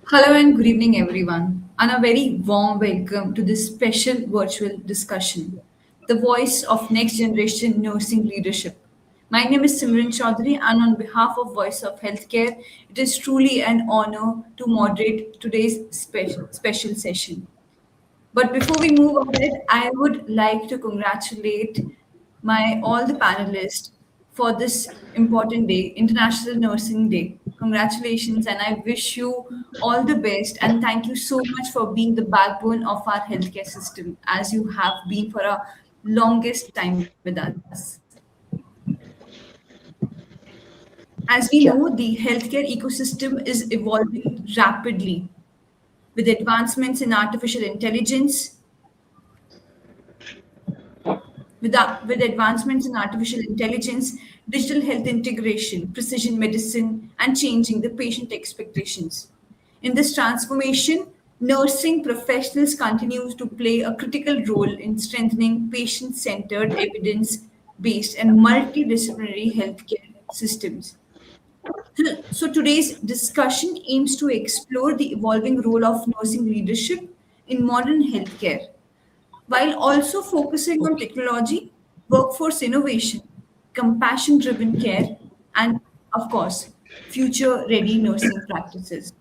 Hello and good evening, everyone, and a very warm welcome to this special virtual discussion, the voice of next generation nursing leadership. My name is Simran Chaudhary, and on behalf of Voice of Healthcare, it is truly an honor to moderate today's special session. But before we move ahead, I would like to congratulate my all the panelists for this important day, International Nursing Day. Congratulations, and I wish you all the best. And thank you so much for being the backbone of our healthcare system, as you have been for a longest time with us. As we Sure. know, the healthcare ecosystem is evolving rapidly with advancements in artificial intelligence, with advancements in artificial intelligence, digital health integration, precision medicine, and changing the patient expectations. In this transformation, nursing professionals continue to play a critical role in strengthening patient centered, evidence based, and multidisciplinary healthcare systems. So today's discussion aims to explore the evolving role of nursing leadership in modern healthcare while also focusing on technology, workforce innovation, compassion driven care, and of course, future ready nursing practices.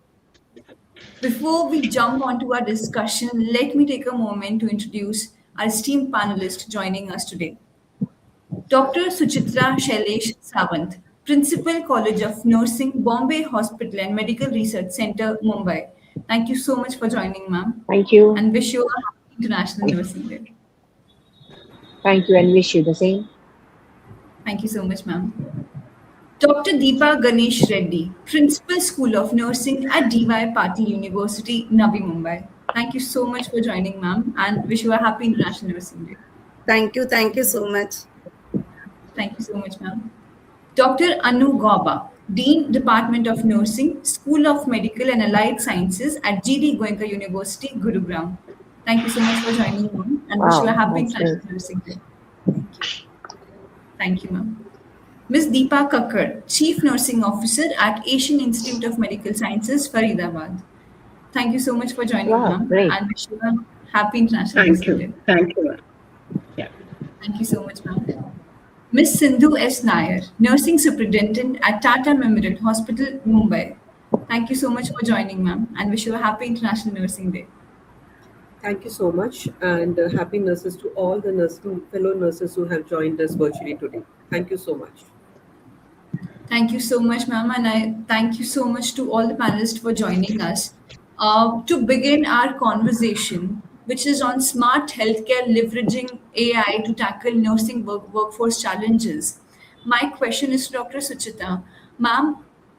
Before we jump onto our discussion, let me take a moment to introduce our esteemed panelist joining us today. Dr. Suchita Shailesh Sawant, Principal College of Nursing, Bombay Hospital and Medical Research Center, Mumbai. Thank you so much for joining, ma'am, Thank you. and wish you a happy International Nursing Day. Thank you and wish you the same. Thank you so much, ma'am. Dr. Deepa Ganesh Reddy, Principal School of Nursing at DY Patil University, Navi Mumbai. Thank you so much for joining, ma'am, and wish you a happy International Nursing Day. Thank you so much. Thank you so much, ma'am. Dr. Anu Gauba, Dean, Department of Nursing, School of Medical and Allied Sciences at GD Goenka University, Gurugram. Thank you so much for joining, ma'am, and wish you a Wow, happy that's great. International Nursing Day. Thank you. Thank you, ma'am. Ms. Deepa Kakkar, Chief Nursing Officer at Asian Institute of Medical Sciences, Faridabad. Thank you so much for joining, Wow, ma'am, great. and wish you a happy International Thank Nursing you. Day. Thank you. Yeah. Thank you so much, ma'am. Ms. Sindhu S. Nair, Nursing Superintendent at Tata Memorial Hospital, Mumbai. Thank you so much for joining, ma'am, and wish you a happy International Nursing Day. Thank you so much, and happy nurses to all the fellow nurses who have joined us virtually today. Thank you so much. Thank you so much, ma'am, and I thank you so much to all the panelists for joining us. To begin our conversation, which is on smart healthcare leveraging AI to tackle nursing workforce challenges, my question is to Dr. Suchita. Ma'am,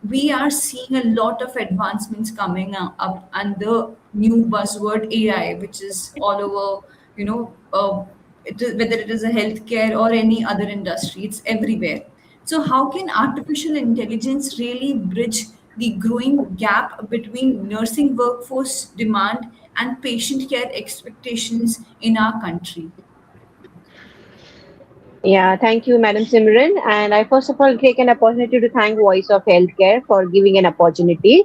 we are seeing a lot of advancements coming up, and the new buzzword AI, which is all over, you know, whether it is a healthcare or any other industry, it's everywhere. So, how can artificial intelligence really bridge the growing gap between nursing workforce demand and patient care expectations in our country? Yeah, thank you, Madam Simran. And I first of all take an opportunity to thank Voice of Healthcare for giving an opportunity.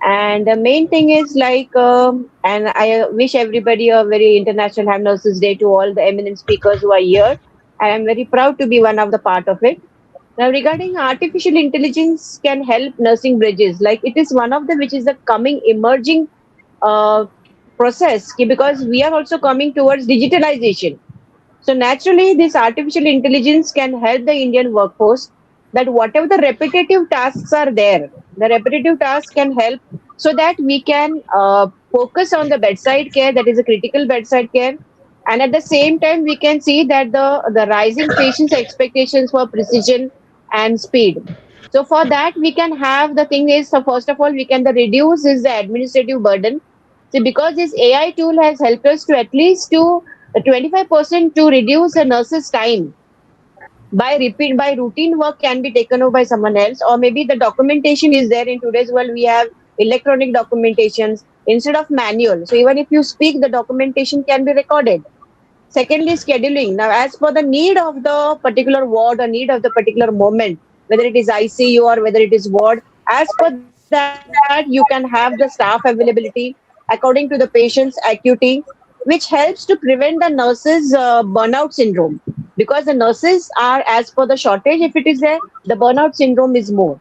And the main thing is and I wish everybody a very International Ham Nurses Day to all the eminent speakers who are here. I am very proud to be one of the part of it. Now, regarding artificial intelligence can help nursing bridges, like it is one of the which is the coming emerging uh, process because we are also coming towards digitalization. So naturally, this artificial intelligence can help the Indian workforce that whatever the repetitive tasks are there, the repetitive tasks can help so that we can focus on the bedside care, that is a critical bedside care. And at the same time, we can see that the rising patients' expectations for precision and speed. So for that, we can have the thing is, so first of all, we can the reduce is the administrative burden. See, because this AI tool has helped us to at least to 25% to reduce the nurse's time by routine work can be taken over by someone else, or maybe the documentation is there. In today's world we have electronic documentations instead of manual, so even if you speak the documentation can be recorded. Secondly, scheduling. Now, as per the need of the particular ward or need of the particular moment, whether it is ICU or whether it is ward, as per that you can have the staff availability according to the patient's acuity, which helps to prevent the nurses burnout syndrome, because the nurses are, as per the shortage, if it is there, the burnout syndrome is more.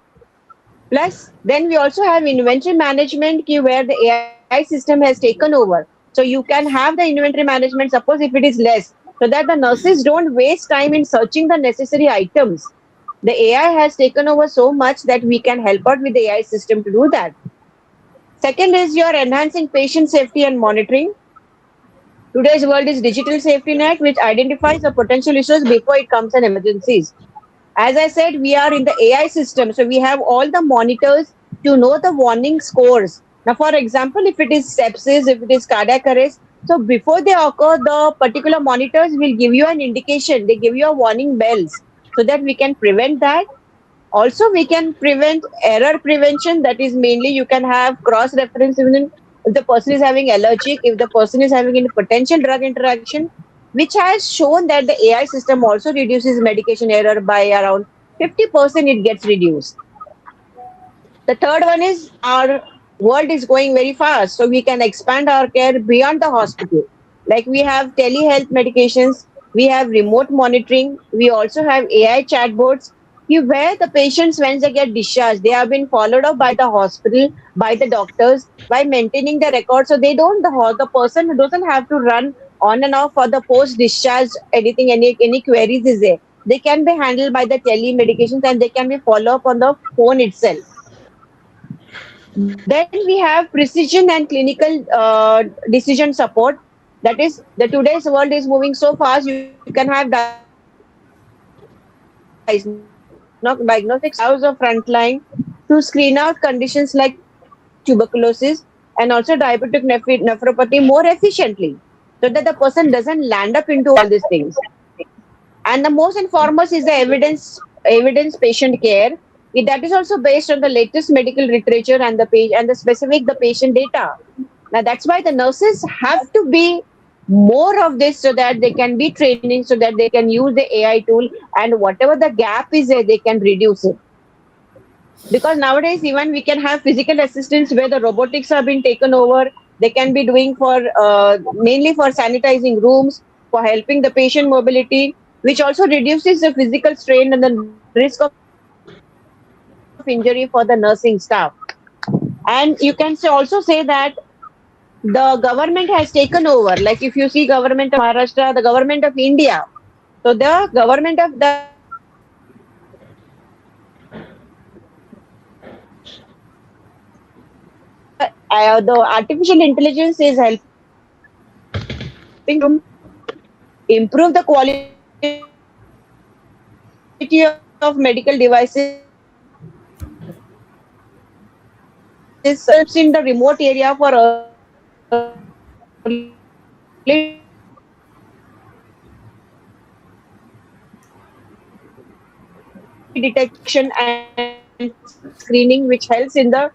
Plus, then we also have inventory management where the AI system has taken over. So you can have the inventory management, suppose if it is less, so that the nurses don't waste time in searching the necessary items. The AI has taken over so much that we can help out with the AI system to do that. Second is your enhancing patient safety and monitoring. Today's world is digital safety net, which identifies the potential issues before it comes in emergencies. As I said, we are in the AI system, so we have all the monitors to know the warning scores. Now, for example, if it is sepsis, if it is cardiac arrest, so before they occur, the particular monitors will give you an indication. They give you a warning bells so that we can prevent that. Also, we can prevent error prevention. That is mainly you can have cross reference even if the person is having allergic, if the person is having any potential drug interaction, which has shown that the AI system also reduces medication error by around 50%, it gets reduced. The third one is our world is going very fast, so we can expand our care beyond the hospital. Like we have telehealth medications, we have remote monitoring, we also have AI chatbots. Where the patients, when they get discharged, they have been followed up by the hospital, by the doctors, by maintaining the records. So they don't, the person doesn't have to run on and off for the post discharge anything, any queries is there. They can be handled by the telemedications and they can be follow up on the phone itself. Then we have precision and clinical decision support. That is, the today's world is moving so fast. You can have diagnostics hours of frontline to screen out conditions like tuberculosis and also diabetic nephropathy more efficiently, so that the person doesn't land up into all these things. And the most and foremost is the evidence patient care. That is also based on the latest medical literature and the specific the patient data. Now that's why the nurses have to be more of this, so that they can be training, so that they can use the AI tool, and whatever the gap is there, they can reduce it. Because nowadays even we can have physical assistants where the robotics have been taken over. They can be doing for mainly for sanitizing rooms, for helping the patient mobility, which also reduces the physical strain and the risk of injury for the nursing staff. And you can also say that the government has taken over. Like if you see government of Maharashtra, the government of India, so the government of the artificial intelligence is helping to improve the quality of medical devices. Helps in the remote area for early detection and screening, which helps in the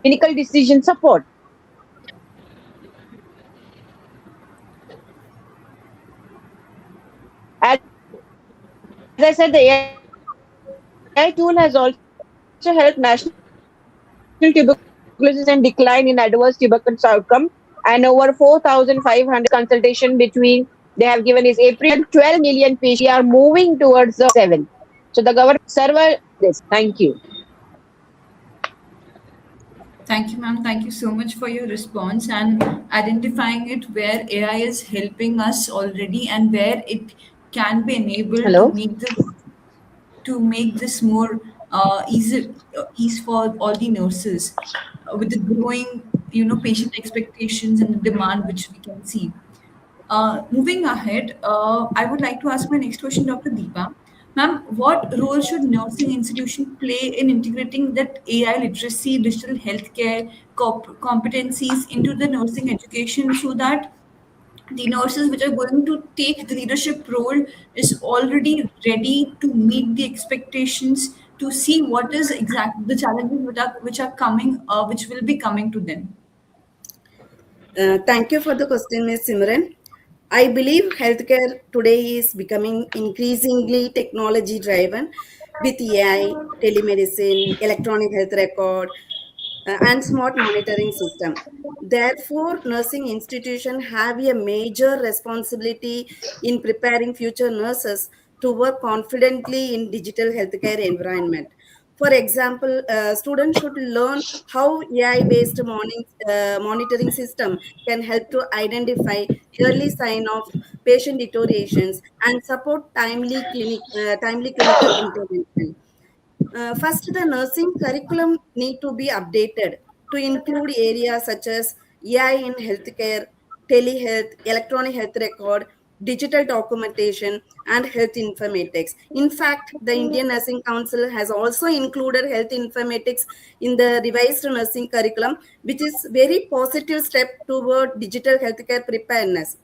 clinical decision support. As I said, the AI tool has also helped national tuberculosis and decline in adverse tuberculosis outcome, and over 4,500 consultation between they have given is April 12 million patients. We are moving towards the 7. So the government server this. Thank you. Thank you, ma'am. Thank you so much for your response and identifying it where AI is helping us already and where it can be enabled Hello. to make this more ease for all the nurses with the growing patient expectations and the demand which we can see. Moving ahead, I would like to ask my next question, Dr. Deepa. Ma'am, what role should nursing institution play in integrating that AI literacy, digital healthcare competencies into the nursing education so that the nurses which are going to take the leadership role is already ready to meet the expectations to see what is exactly the challenges which are coming, which will be coming to them. Thank you for the question, Ms. Simran. I believe healthcare today is becoming increasingly technology driven, with AI, telemedicine, electronic health record, and smart monitoring system. Therefore, nursing institutions have a major responsibility in preparing future nurses to work confidently in digital healthcare environment. For example, students should learn how AI-based monitoring system can help to identify early sign of patient deteriorations and support timely clinical intervention. First, the nursing curriculum need to be updated to include areas such as AI in healthcare, telehealth, electronic health record, digital documentation, and health informatics. In fact, the Indian Nursing Council has also included health informatics in the revised nursing curriculum, which is very positive step toward digital healthcare preparedness.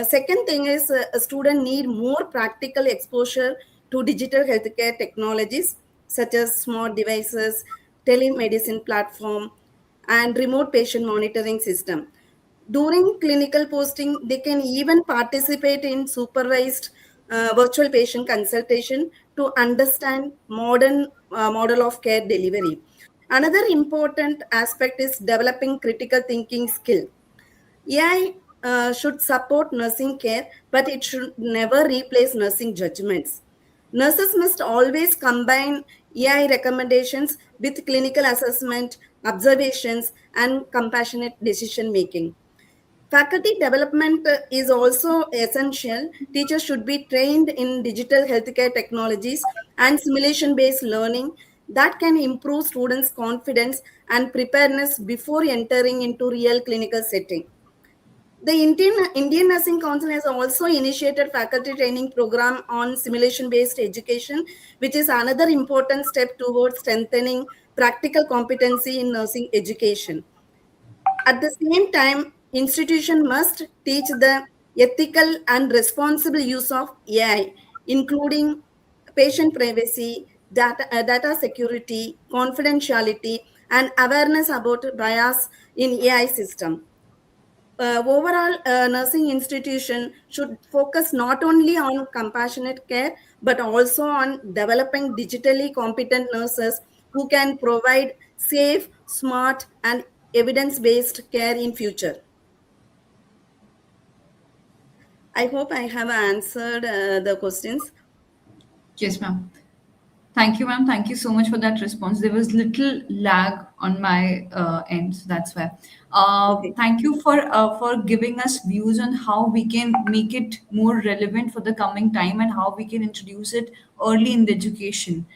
Second thing is a student need more practical exposure to digital healthcare technologies such as smart devices, telemedicine platform, and remote patient monitoring system. During clinical posting, they can even participate in supervised virtual patient consultation to understand modern model of care delivery. Another important aspect is developing critical thinking skill. AI should support nursing care, but it should never replace nursing judgments. Nurses must always combine AI recommendations with clinical assessment, observations, and compassionate decision making. Faculty development is also essential. Teachers should be trained in digital healthcare technologies and simulation based learning that can improve students' confidence and preparedness before entering into real clinical setting. The Indian Nursing Council has also initiated faculty training program on simulation-based education, which is another important step towards strengthening practical competency in nursing education. At the same time, institution must teach the ethical and responsible use of AI, including patient privacy, data security, confidentiality, and awareness about bias in AI system. Overall, nursing institution should focus not only on compassionate care but also on developing digitally competent nurses who can provide safe, smart, and evidence-based care in future. I hope I have answered the questions. Yes, ma'am. Thank you, ma'am. Thank you so much for that response. There was little lag on my end, so that's why. Okay. Thank you for giving us views on how we can make it more relevant for the coming time and how we can introduce it early in the education.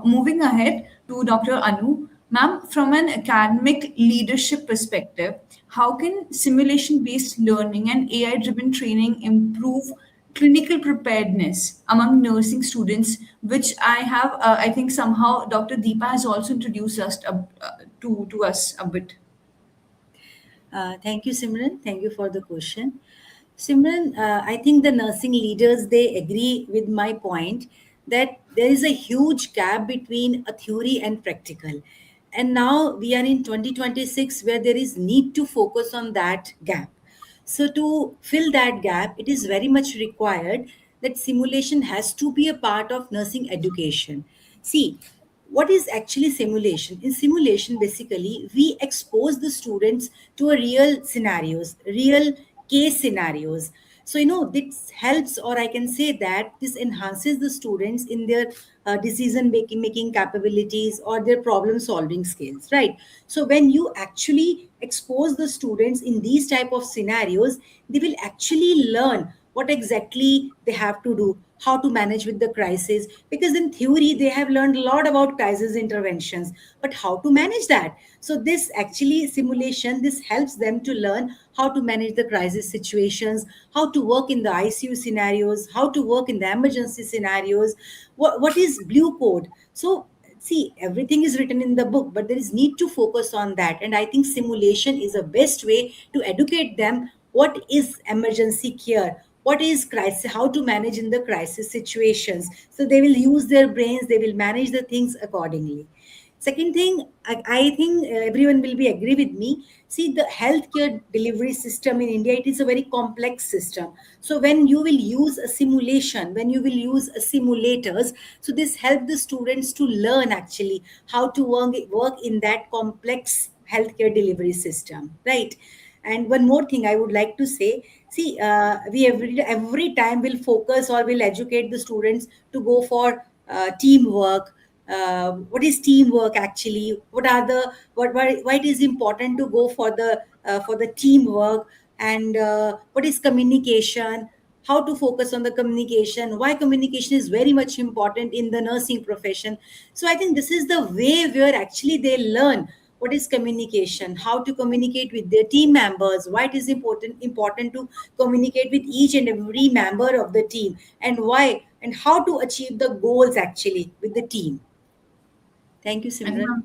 Moving ahead to Dr. Anu, ma'am, from an academic leadership perspective, how can simulation-based learning and AI-driven training improve clinical preparedness among nursing students, which I think somehow Dr. Deepa has also introduced us to us a bit. Thank you, Simran. Thank you for the question. Simran, I think the nursing leaders, they agree with my point that there is a huge gap between a theory and practical. And now we are in 2026 where there is need to focus on that gap. So to fill that gap, it is very much required that simulation has to be a part of nursing education. See, what is actually simulation? In simulation, basically, we expose the students to a real scenarios, real case scenarios. So, this helps, or I can say that this enhances the students in their decision making capabilities or their problem solving skills, right? So when you actually expose the students in these type of scenarios, they will actually learn what exactly they have to do, how to manage with the crisis, because in theory they have learned a lot about crisis interventions, but how to manage that. So this actually simulation, this helps them to learn how to manage the crisis situations, how to work in the ICU scenarios, how to work in the emergency scenarios, what is blue code. So see, everything is written in the book, but there is need to focus on that, and I think simulation is the best way to educate them what is emergency care, what is crisis, how to manage in the crisis situations. So they will use their brains, they will manage the things accordingly. Second thing, I think everyone will be agree with me. See, the healthcare delivery system in India, it is a very complex system. So when you will use a simulation, when you will use a simulators, so this help the students to learn actually how to work in that complex healthcare delivery system, right? And one more thing I would like to say, see, we every time will focus or will educate the students to go for teamwork. What is teamwork actually? What are the why it is important to go for the teamwork, and what is communication? How to focus on the communication? Why communication is very much important in the nursing profession? So I think this is the way where actually they learn what is communication, how to communicate with their team members, why it is important to communicate with each and every member of the team, and why and how to achieve the goals actually with the team. Thank you, I think, Simran.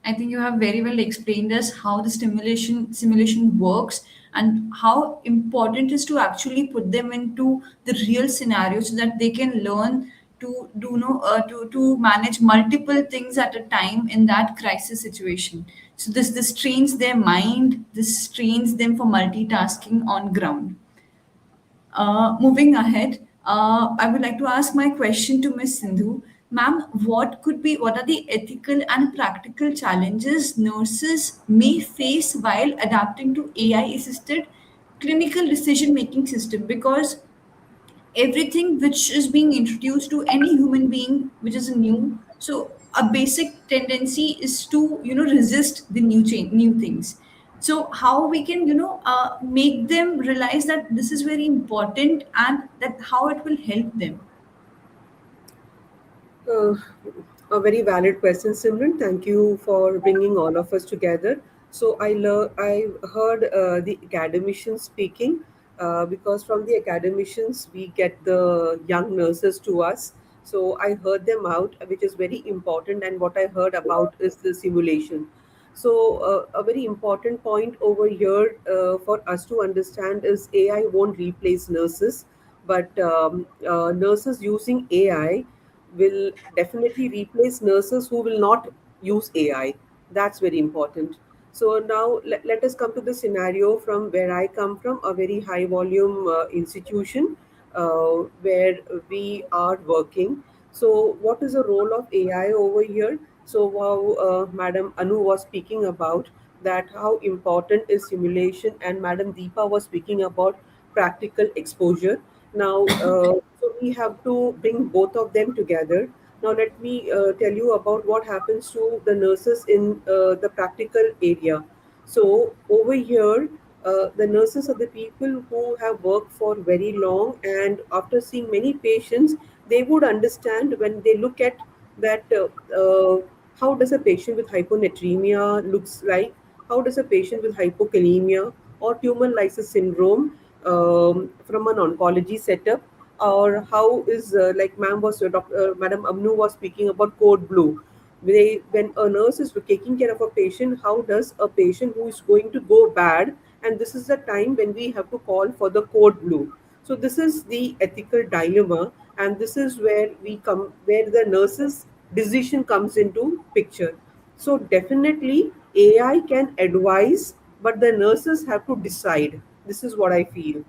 I think you have very well explained us how the simulation works and how important it is to actually put them into the real scenario so that they can learn to do know to manage multiple things at a time in that crisis situation. So this trains their mind, this trains them for multitasking on ground. Moving ahead, I would like to ask my question to Ms. Sindhu. Ma'am, what are the ethical and practical challenges nurses may face while adapting to AI-assisted clinical decision-making system? Because everything which is being introduced to any human being which is new, so a basic tendency is to resist the new things. So how we can make them realize that this is very important and that how it will help them. Uh, a very valid question, Simran. Thank you for bringing all of us together. So I heard the academicians speaking because from the academicians we get the young nurses to us. So I heard them out, which is very important. And what I heard about is the simulation. So a very important point over here for us to understand is AI won't replace nurses, but nurses using AI will definitely replace nurses who will not use AI. That's very important. So now let us come to the scenario from where I come from, a very high volume institution where we are working. So what is the role of AI over here? So while Madam Anu was speaking about that, how important is simulation, and Madam Deepa was speaking about practical exposure. Now, so we have to bring both of them together. Now, let me tell you about what happens to the nurses in the practical area. So, over here, the nurses are the people who have worked for very long, and after seeing many patients, they would understand when they look at that how does a patient with hyponatremia looks like, how does a patient with hypokalemia or tumor lysis syndrome from an oncology setup, or how is like Madam Amnu was speaking about code blue. When a nurse is taking care of a patient, how does a patient who is going to go bad, and this is the time when we have to call for the code blue. So this is the ethical dilemma, and this is where we come, where the nurse's decision comes into picture. So definitely AI can advise, but the nurses have to decide. This is what I feel.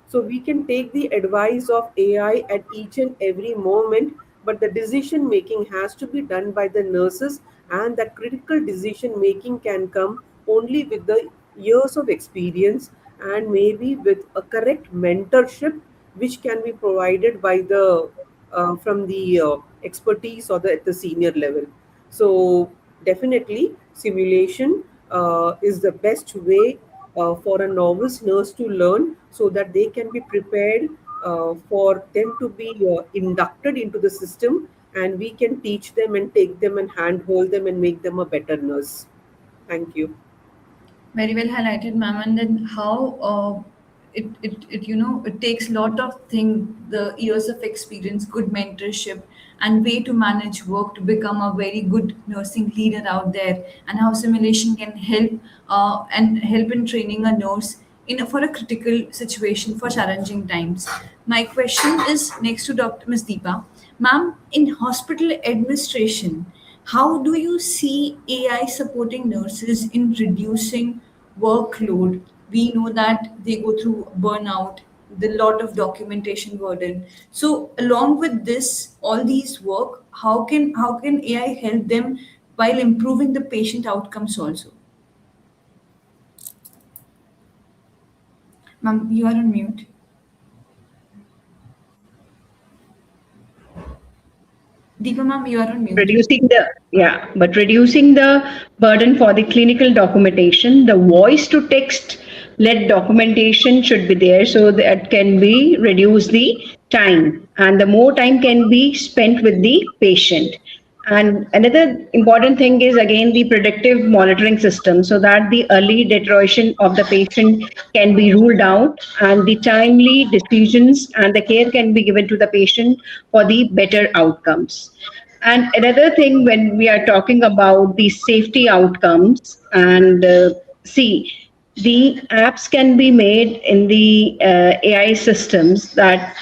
So we can take the advice of AI at each and every moment, but the decision making has to be done by the nurses, and that critical decision making can come only with the years of experience, and maybe with a correct mentorship which can be provided by the from the expertise or the at the senior level. So definitely simulation is the best way for a novice nurse to learn, so that they can be prepared for them to be inducted into the system, and we can teach them and take them and handhold them and make them a better nurse. Thank you. Very well highlighted, ma'am. And then how it it takes a lot of things, the years of experience, good mentorship, and way to manage work to become a very good nursing leader out there, and how simulation can help and help in training a nurse for a critical situation for challenging times. My question is next to Dr. Ms. Deepa. Ma'am, in hospital administration, How do you see AI supporting nurses in reducing workload? We know that they go through burnout, the lot of documentation burden. So along with this, all these work, how can AI help them while improving the patient outcomes also? Ma'am, you are on mute. Deepa ma'am, you are on mute. Reducing the burden for the clinical documentation, the voice to text led documentation should be there, so that can be reduce the time, and the more time can be spent with the patient. And another important thing is again the predictive monitoring system, so that the early deterioration of the patient can be ruled out, and the timely decisions and the care can be given to the patient for the better outcomes. And another thing, when we are talking about the safety outcomes, and see, the apps can be made in the AI systems that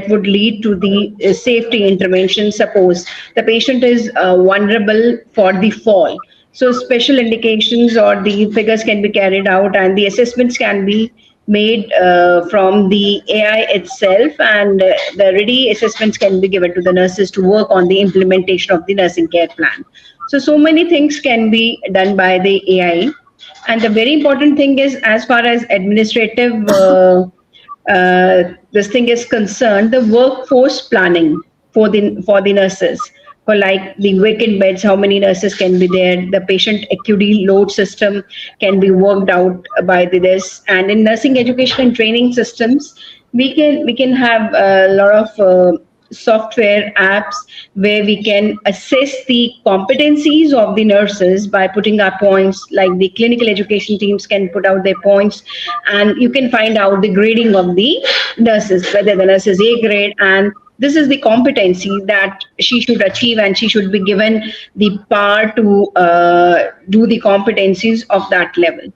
would lead to the safety intervention. Suppose the patient is vulnerable for the fall, so special indications or the figures can be carried out, and the assessments can be made from the AI itself, and the ready assessments can be given to the nurses to work on the implementation of the nursing care plan. So many things can be done by the AI. And the very important thing is, as far as administrative this thing is concerned, the workforce planning for the nurses, for like the vacant beds, how many nurses can be there, the patient acuity load system can be worked out by this. And in nursing education and training systems, we can have a lot of software apps where we can assess the competencies of the nurses by putting our points, like the clinical education teams can put out their points, and you can find out the grading of the nurses, whether the nurse is A grade, and this is the competency that she should achieve, and she should be given the power to do the competencies of that level.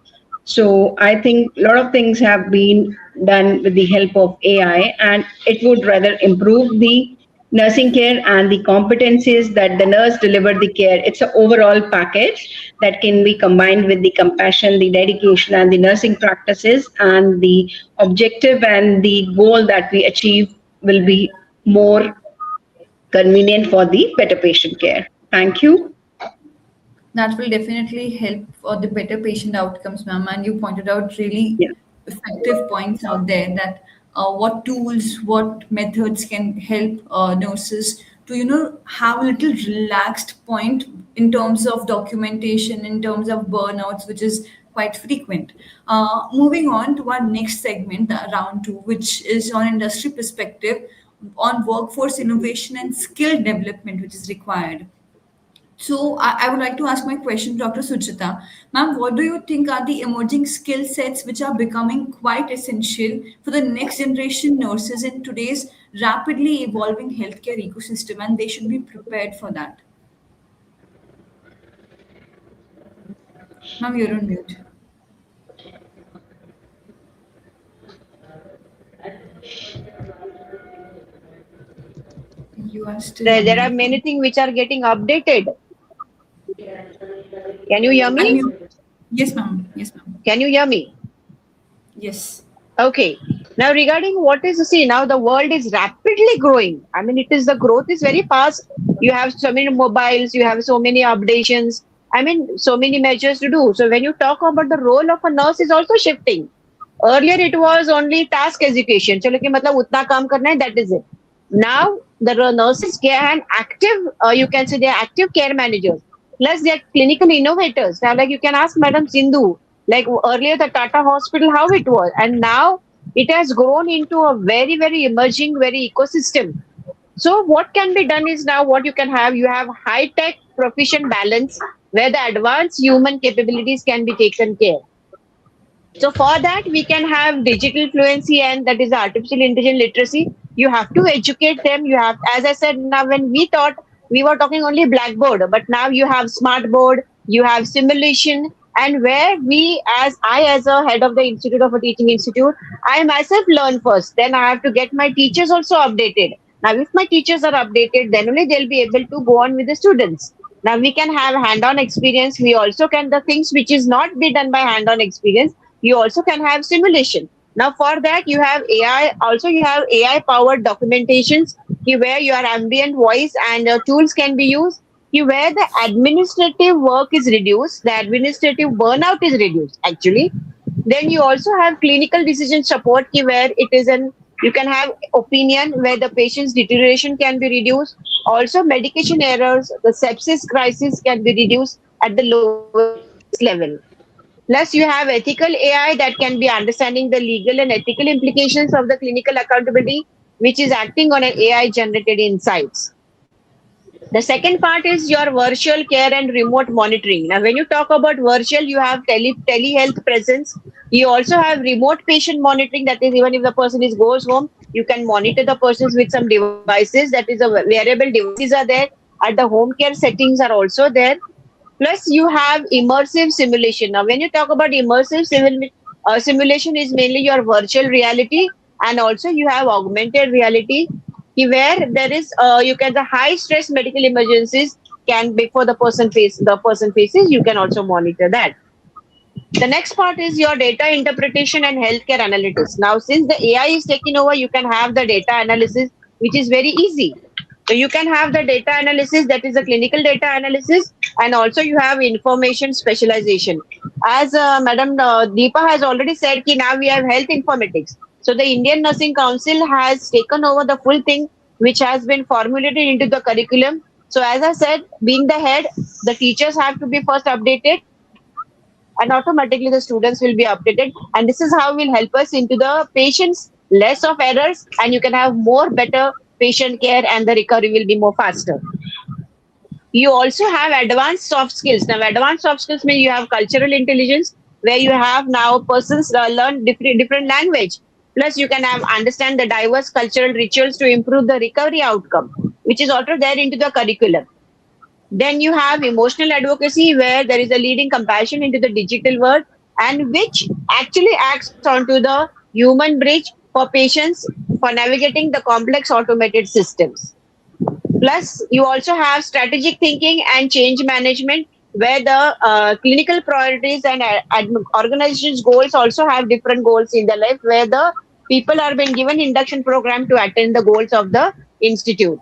So I think a lot of things have been done with the help of AI, and it would rather improve the nursing care and the competencies that the nurse deliver the care. It's an overall package that can be combined with the compassion, the dedication, and the nursing practices, and the objective and the goal that we achieve will be more convenient for the better patient care. Thank you. That will definitely help for the better patient outcomes, ma'am. And you pointed out really Yeah. effective points out there, that what tools, what methods can help nurses to, have a little relaxed point in terms of documentation, in terms of burnouts, which is quite frequent. Moving on to our next segment, round two, which is on industry perspective on workforce innovation and skill development, which is required. So I would like to ask my question, Dr. Suchita. Ma'am, what do you think are the emerging skill sets which are becoming quite essential for the next generation nurses in today's rapidly evolving healthcare ecosystem, and they should be prepared for that? Ma'am, you're on mute. You are still on There are mute. many things which are getting updated. Can you hear me? Yes, ma'am. Yes, ma'am. Can you hear me? Yes. Okay. Now regarding what is, see, now the world is rapidly growing. I mean, the growth is very fast. You have so many mobiles, you have so many updations. I mean, so many measures to do. So when you talk about the role of a nurse is also shifting. Earlier it was only task education. Chalo ki matlab utna kaam karna hai, that is it. Now the nurses can active, you can say they are active care managers. Plus they are clinical innovators. Now like you can ask Madam Sindhu, like earlier the Tata hospital, how it was. And now it has grown into a very, very emerging, very ecosystem. So what can be done is now what you have high-tech proficient balance where the advanced human capabilities can be taken care. So for that, we can have digital fluency, and that is artificial intelligence literacy. You have to educate them. You have, as I said, now when we thought we were talking only blackboard, but now you have smart board, you have simulation, and where as a head of the institute of a teaching institute, I myself learn first. Then I have to get my teachers also updated. Now, if my teachers are updated, then only they'll be able to go on with the students. Now we can have hand-on experience. We also can, the things which is not be done by hand-on experience, you also can have simulation. Now for that you have AI, also you have AI powered documentations where your ambient voice and tools can be used, where the administrative work is reduced, the administrative burnout is reduced actually. Then you also have clinical decision support where it is an, you can have opinion where the patient's deterioration can be reduced. Also medication errors, the sepsis crisis can be reduced at the lowest level. Plus you have ethical AI that can be understanding the legal and ethical implications of the clinical accountability, which is acting on an AI generated insights. The second part is your virtual care and remote monitoring. Now, when you talk about virtual, you have telehealth presence. You also have remote patient monitoring. That is, even if the person is goes home, you can monitor the persons with some devices. That is, a wearable devices are there. At the home care settings are also there. Plus, you have immersive simulation. Now, when you talk about immersive simulation, is mainly your virtual reality, and also you have augmented reality, where there is you can, the high stress medical emergencies can, before the person faces, you can also monitor that. The next part is your data interpretation and healthcare analytics. Now, since the AI is taking over, you can have the data analysis, which is very easy. So you can have the data analysis, that is the clinical data analysis, and also you have information specialization. As Madam Deepa has already said, now we have health informatics. So the Indian Nursing Council has taken over the full thing, which has been formulated into the curriculum. So as I said, being the head, the teachers have to be first updated, and automatically the students will be updated. And this is how will help us into the patients, less of errors, and you can have more better patient care, and the recovery will be more faster. You also have advanced soft skills. Now, advanced soft skills mean you have cultural intelligence, where you have now persons learn different language. Plus, you can have understand the diverse cultural rituals to improve the recovery outcome, which is also there into the curriculum. Then you have emotional advocacy, where there is a leading compassion into the digital world, and which actually acts onto the human bridge for patients for navigating the complex automated systems. Plus, you also have strategic thinking and change management, where the clinical priorities and organizations' goals also have different goals in the life, where the people are being given induction program to attend the goals of the institute.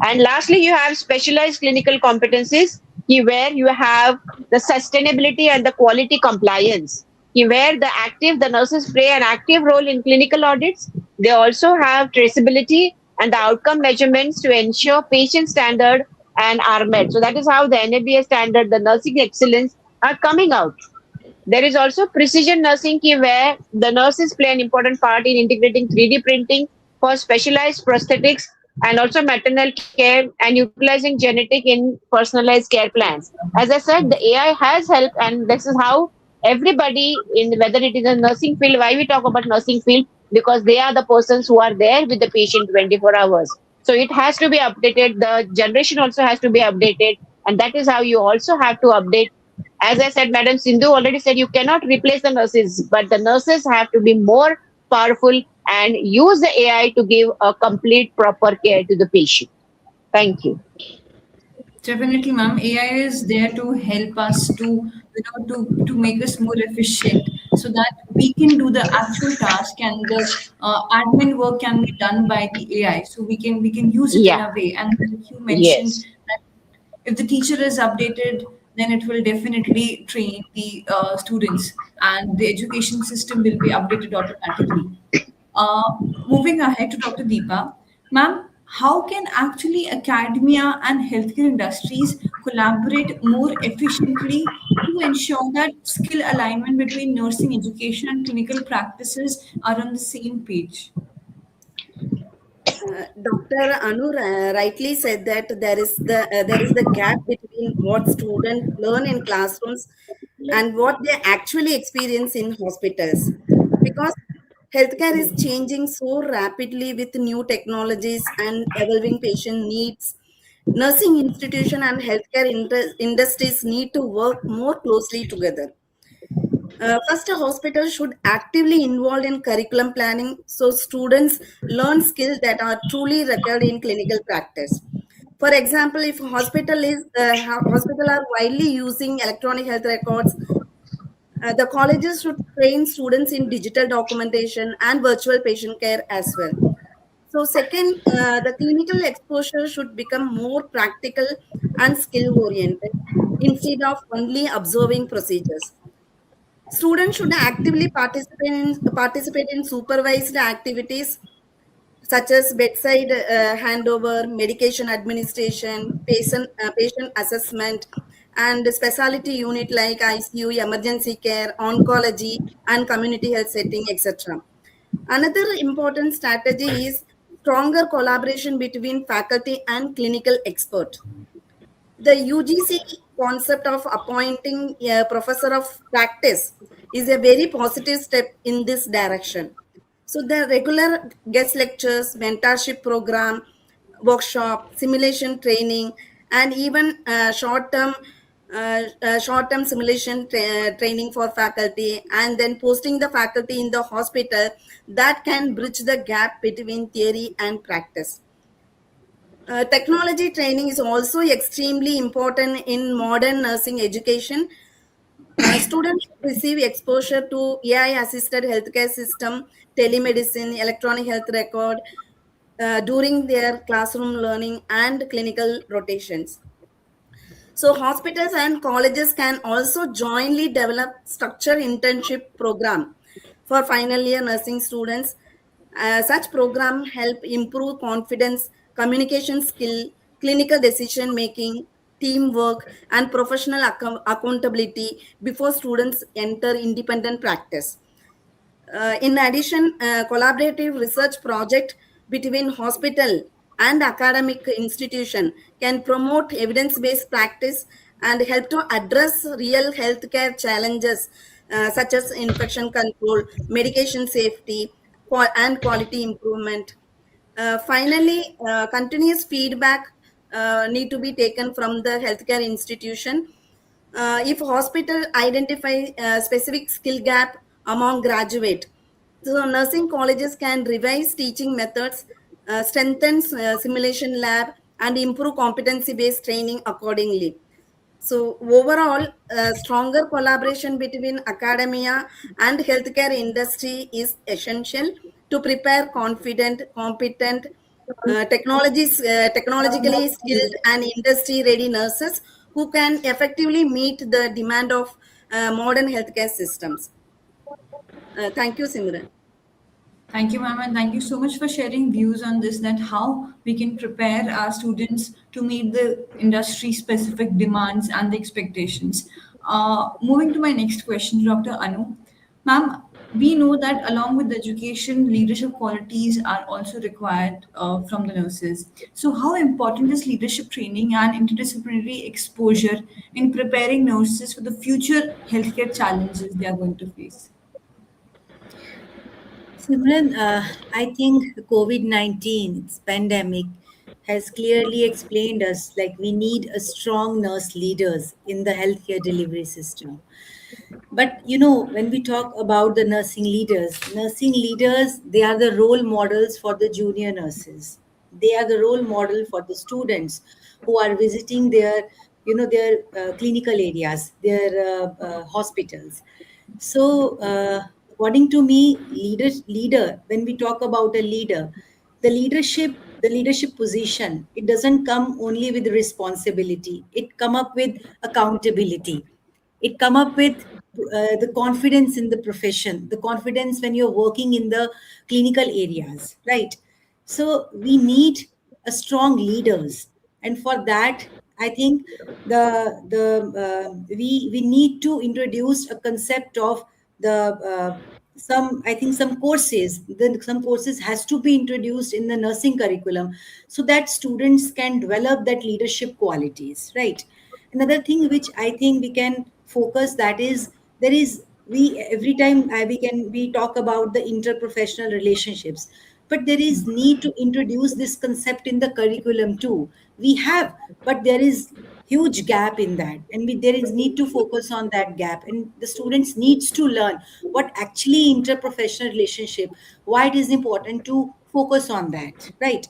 And lastly, you have specialized clinical competencies, where you have the sustainability and the quality compliance, where the nurses play an active role in clinical audits. They also have traceability and the outcome measurements to ensure patient standard and are met. So that is how the NABS standard, the nursing excellence, are coming out. There is also precision nursing, where the nurses play an important part in integrating 3D printing for specialized prosthetics, and also maternal care, and utilizing genetic in personalized care plans. As I said, the AI has helped, and this is how everybody, in whether it is a nursing field, why we talk about nursing field, because they are the persons who are there with the patient 24 hours. So it has to be updated. The generation also has to be updated, and that is how you also have to update. As I said, Madam Sindhu already said, you cannot replace the nurses, but the nurses have to be more powerful and use the AI to give a complete proper care to the patient. Thank you. Definitely, ma'am. AI is there to help us to, to make us more efficient, so that we can do the actual task, and the admin work can be done by the AI. So we can use it in Yeah. a way. And like you mentioned, Yes. that if the teacher is updated, then it will definitely train the students, and the education system will be updated automatically. Uh, Moving ahead to Dr. Deepa, ma'am, how can actually academia and healthcare industries collaborate more efficiently to ensure that skill alignment between nursing education and clinical practices are on the same page? Dr. Anu rightly said that there is the gap between what students learn in classrooms and what they actually experience in hospitals, because healthcare is changing so rapidly with new technologies and evolving patient needs. Nursing institution and healthcare industries need to work more closely together. First, a hospital should actively involve in curriculum planning so students learn skills that are truly required in clinical practice. For example, if hospital are widely using electronic health records, the colleges should train students in digital documentation and virtual patient care as well. So, second, the clinical exposure should become more practical and skill oriented instead of only observing procedures. Students should actively participate in supervised activities such as bedside handover, medication administration, patient assessment, and specialty unit like ICU, emergency care, oncology, and community health setting, etc. Another important strategy is stronger collaboration between faculty and clinical expert. The UGC concept of appointing a professor of practice is a very positive step in this direction. So the regular guest lectures, mentorship program, workshop, simulation training, and even short-term simulation training for faculty, and then posting the faculty in the hospital, that can bridge the gap between theory and practice. Technology training is also extremely important in modern nursing education. Students receive exposure to AI assisted healthcare system, telemedicine, electronic health record during their classroom learning and clinical rotations. So, hospitals and colleges can also jointly develop structured internship program for final year nursing students. Such program help improve confidence, communication skill, clinical decision making, teamwork, and professional accountability before students enter independent practice. In addition, collaborative research project between hospital and academic institution can promote evidence-based practice and help to address real healthcare challenges such as infection control, medication safety, and quality improvement. Finally, continuous feedback need to be taken from the healthcare institution. If hospital identify specific skill gap among graduate, so nursing colleges can revise teaching methods, strengthen simulation lab, and improve competency-based training accordingly. So overall, stronger collaboration between academia and healthcare industry is essential to prepare confident, competent, technologically skilled and industry-ready nurses who can effectively meet the demand of modern healthcare systems. Thank you, Simran. Thank you, ma'am, and thank you so much for sharing views on this, that how we can prepare our students to meet the industry specific demands and the expectations. Moving to my next question, Dr. Anu. Ma'am, we know that along with education, leadership qualities are also required from the nurses. So, how important is leadership training and interdisciplinary exposure in preparing nurses for the future healthcare challenges they are going to face? Simran, I think COVID-19, its pandemic, has clearly explained us like we need a strong nurse leaders in the healthcare delivery system. But when we talk about the nursing leaders, they are the role models for the junior nurses. They are the role model for the students who are visiting their clinical areas, their hospitals. So, according to me, leader. When we talk about a leader, the leadership position, it doesn't come only with responsibility. It come up with accountability. It come up with the confidence in the profession, the confidence when you're working in the clinical areas, right? So we need a strong leaders, and for that, I think we need to introduce a concept of the some courses. Then some courses has to be introduced in the nursing curriculum so that students can develop that leadership qualities, right? Another thing which I think we can focus, that is, there is we every time we talk about the interprofessional relationships, but there is need to introduce this concept in the curriculum too. We have, but there is huge gap in that, and there is need to focus on that gap, and the students needs to learn what actually interprofessional relationship, why it is important to focus on that, right?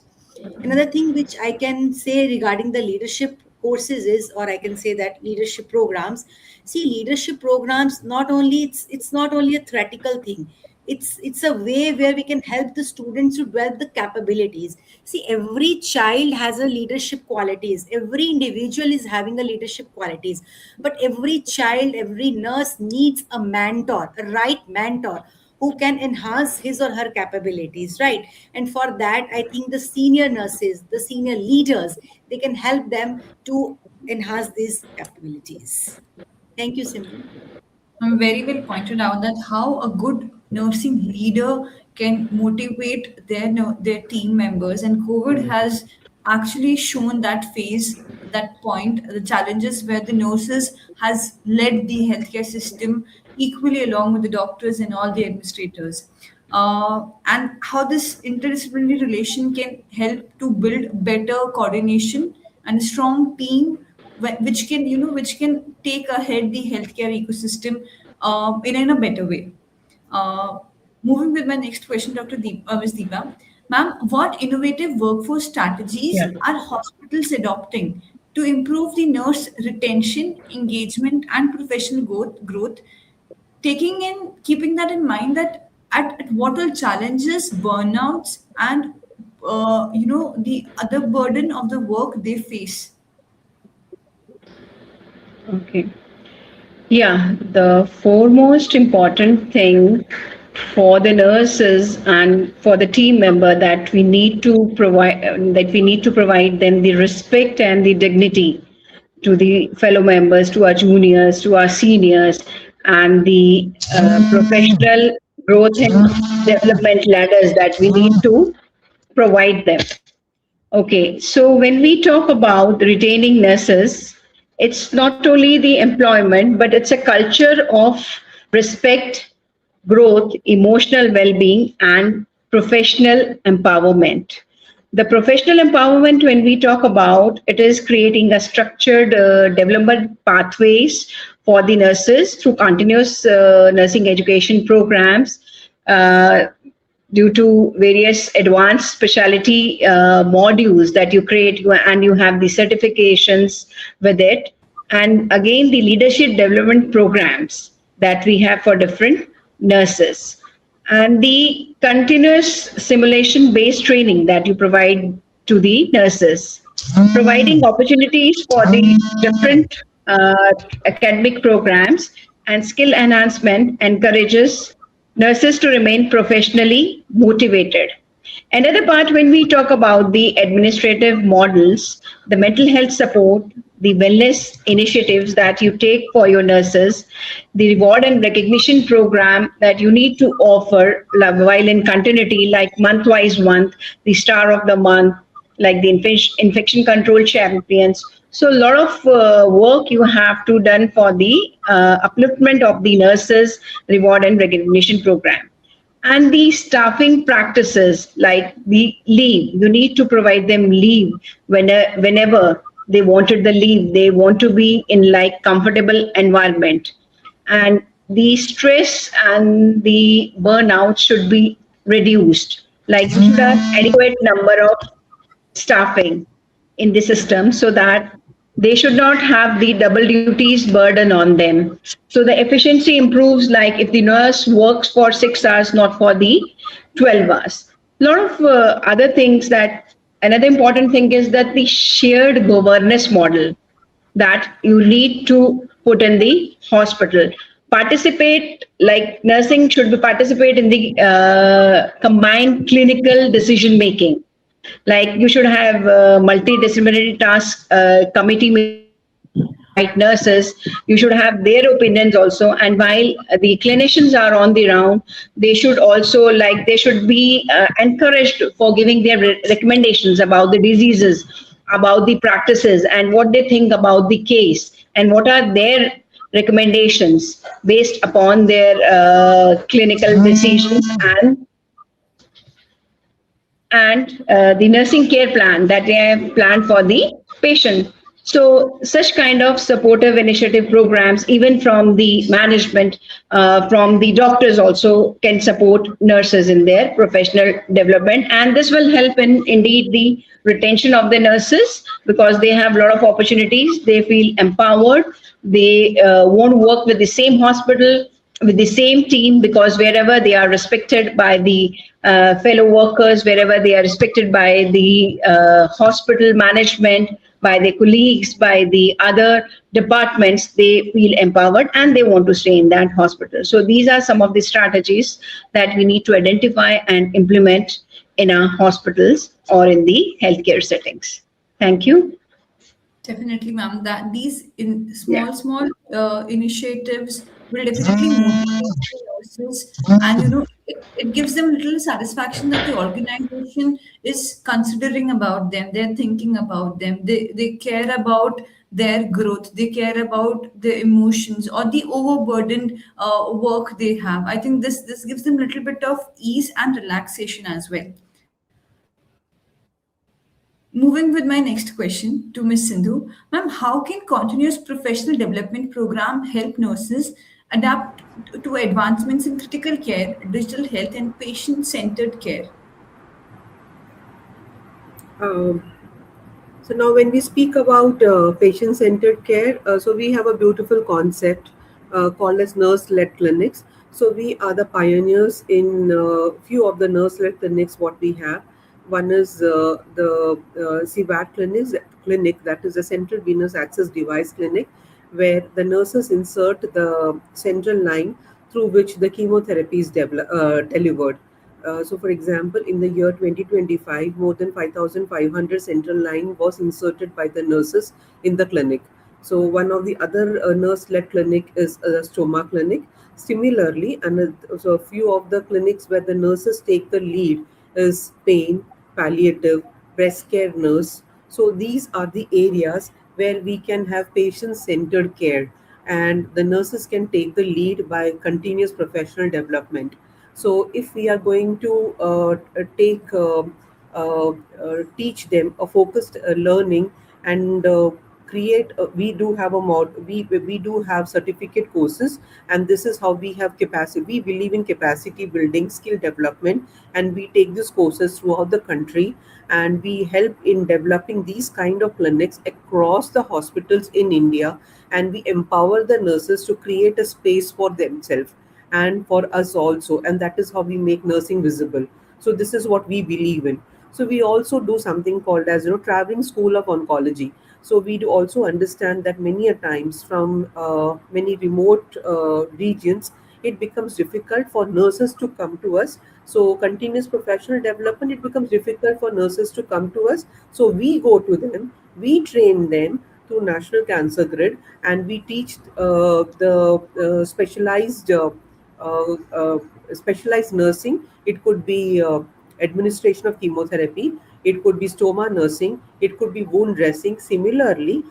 Another thing which I can say regarding the leadership courses is, or I can say that leadership programs. See, leadership programs, not only it's not only a theoretical thing. It's a way where we can help the students to develop the capabilities. See, every child has a leadership qualities. Every individual is having a leadership qualities. But every child, every nurse needs a mentor, a right mentor who can enhance his or her capabilities, right? And for that, I think the senior nurses, the senior leaders, they can help them to enhance these capabilities. Thank you, Simran. Very well pointed out that how a good nursing leader can motivate their team members, and COVID has actually shown that phase, that point, the challenges where the nurses has led the healthcare system equally along with the doctors and all the administrators. And how this interdisciplinary relation can help to build better coordination and a strong team which can which can take ahead the healthcare ecosystem in a better way. Uh, Moving with my next question, Ms. Deepa, ma'am, what innovative workforce strategies Yeah. are hospitals adopting to improve the nurse retention, engagement, and professional growth, taking in keeping that in mind that at what all challenges, burnouts, and the other burden of the work they face. Okay. Yeah, the foremost important thing for the nurses and for the team member that we need to provide them the respect and the dignity to the fellow members, to our juniors, to our seniors, and the professional growth and development ladders that we need to provide them. Okay, so when we talk about retaining nurses, it's not only the employment, but it's a culture of respect, growth, emotional well being, and professional empowerment. The professional empowerment, when we talk about, it is creating a structured development pathways for the nurses through continuous nursing education programs. Due to various advanced specialty modules that you create, and you have the certifications with it, and again the leadership development programs that we have for different nurses, and the continuous simulation based training that you provide to the nurses, providing opportunities for the different academic programs and skill enhancement encourages nurses to remain professionally motivated. Another part, when we talk about the administrative models, the mental health support, the wellness initiatives that you take for your nurses, the reward and recognition program that you need to offer while in continuity, like month-wise month, the star of the month, like the infection control champions. So a lot of work you have to done for the upliftment of the nurses reward and recognition program. And the staffing practices, like the leave, you need to provide them leave whenever they wanted the leave. They want to be in like comfortable environment, and the stress and the burnout should be reduced. Like you should have adequate number of staffing in the system so that they should not have the double duties burden on them. So the efficiency improves, like if the nurse works for 6 hours, not for the 12 hours. A lot of other things that another important thing is that the shared governance model that you need to put in the hospital. Participate, like nursing should be participate in the combined clinical decision making. Like you should have multidisciplinary task committee right nurses. You should have their opinions also. And while the clinicians are on the round, they should also they should be encouraged for giving their recommendations about the diseases, about the practices, and what they think about the case, and what are their recommendations based upon their clinical decisions and the nursing care plan that they have planned for the patient. So such kind of supportive initiative programs, even from the management, from the doctors also can support nurses in their professional development. And this will help in indeed the retention of the nurses because they have a lot of opportunities. They feel empowered. They won't work with the same hospital, with the same team, because wherever they are respected by the fellow workers, wherever they are respected by the hospital management, by their colleagues, by the other departments, they feel empowered and they want to stay in that hospital. So these are some of the strategies that we need to identify and implement in our hospitals or in the healthcare settings. Thank you. Definitely, ma'am. That these in small initiatives will definitely motivate the nurses, and it gives them little satisfaction that the organization is considering about them. They're thinking about them. They care about their growth. They care about the emotions or the overburdened work they have. I think this gives them a little bit of ease and relaxation as well. Moving with my next question to Ms. Sindhu. Ma'am, how can continuous professional development program help nurses adapt to advancements in critical care, digital health, and patient-centered care? Um, So now when we speak about patient-centered care, so we have a beautiful concept called as nurse-led clinics. So we are the pioneers in few of the nurse-led clinics what we have. One is the 𝗧𝗵𝗲 clinic, that is a central venous access device clinic, where the nurses insert the central line through which the chemotherapy is delivered. So, for example, in the year 2025, more than 5,500 central line was inserted by the nurses in the clinic. So, one of the other nurse-led clinic is a stoma clinic. Similarly, and so a few of the clinics where the nurses take the lead is pain, palliative, breast care nurse. So, these are the areas where we can have patient-centered care, and the nurses can take the lead by continuous professional development. So if we are going to teach them a focused learning and create, we do have a we do have certificate courses, and this is how we have capacity. We believe in capacity building, skill development, and we take these courses throughout the country, and we help in developing these kind of clinics across the hospitals in India, and we empower the nurses to create a space for themselves and for us also, and that is how we make nursing visible. So this is what we believe in. So we also do something called as traveling school of oncology. So we do also understand that many a times from many remote regions, it becomes difficult for nurses to come to us. So continuous professional development, it becomes difficult for nurses to come to us. So we go to them, we train them through National Cancer Grid, and we teach the uh, uh, specialized nursing. It could be administration of chemotherapy, it could be stoma nursing, it could be wound dressing. Similarly,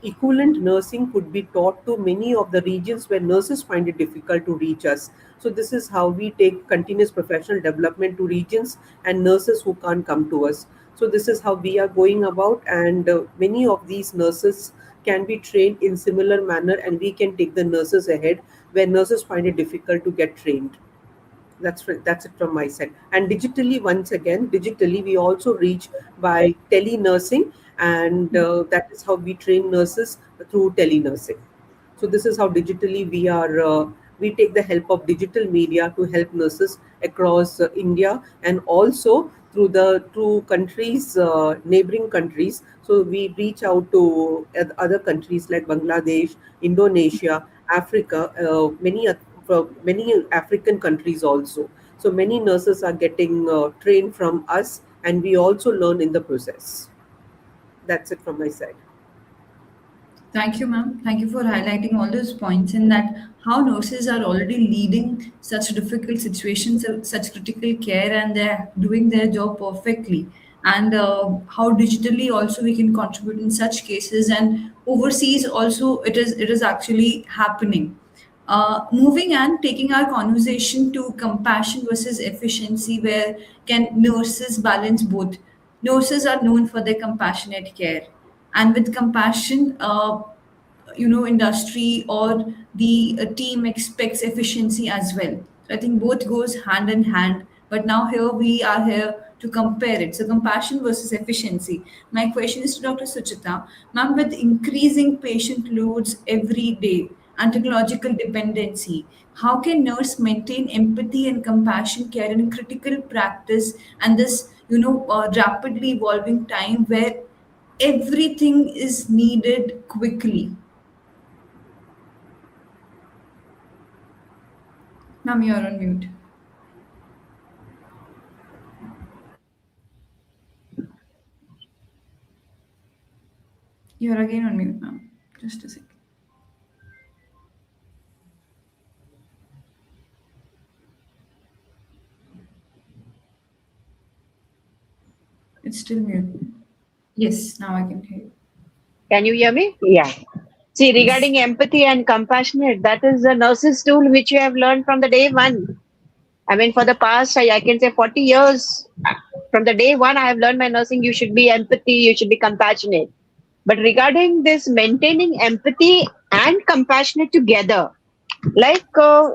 equivalent nursing could be taught to many of the regions where nurses find it difficult to reach us. So this is how we take continuous professional development to regions and nurses who can't come to us. So this is how we are going about, and many of these nurses can be trained in similar manner, and we can take the nurses ahead where nurses find it difficult to get trained. That's it from my side. And digitally, once again, digitally we also reach by telenursing, and that is how we train nurses through telenursing. So this is how digitally we take the help of digital media to help nurses across India, and also through countries, neighboring countries. So we reach out to other countries like Bangladesh, Indonesia, Africa, from many African countries also. So many nurses are getting trained from us, and we also learn in the process. That's it from my side. Thank you, ma'am. Thank you for highlighting all those points and that how nurses are already leading such difficult situations, such critical care, and they're doing their job perfectly. And how digitally also we can contribute in such cases, and overseas also it is actually happening. Moving and taking our conversation to compassion versus efficiency, where can nurses balance both? Nurses are known for their compassionate care, And with compassion, industry or the team expects efficiency as well. So I think both goes hand in hand. But now here we are here to compare it. So compassion versus efficiency. My question is to Dr. Suchita. Ma'am, with increasing patient loads every day and technological dependency, how can nurse maintain empathy and compassion care in critical practice and this, rapidly evolving time where everything is needed quickly? Ma'am, you're on mute. You're again on mute, ma'am. Just a second. It's still mute. Yes, now I can hear you. Can you hear me? Yeah. See, regarding empathy and compassionate, that is the nurse's tool which you have learned from the day one. I mean, for the past, I can say 40 years, from the day one, I have learned my nursing, you should be empathy, you should be compassionate. But regarding this maintaining empathy and compassionate together, like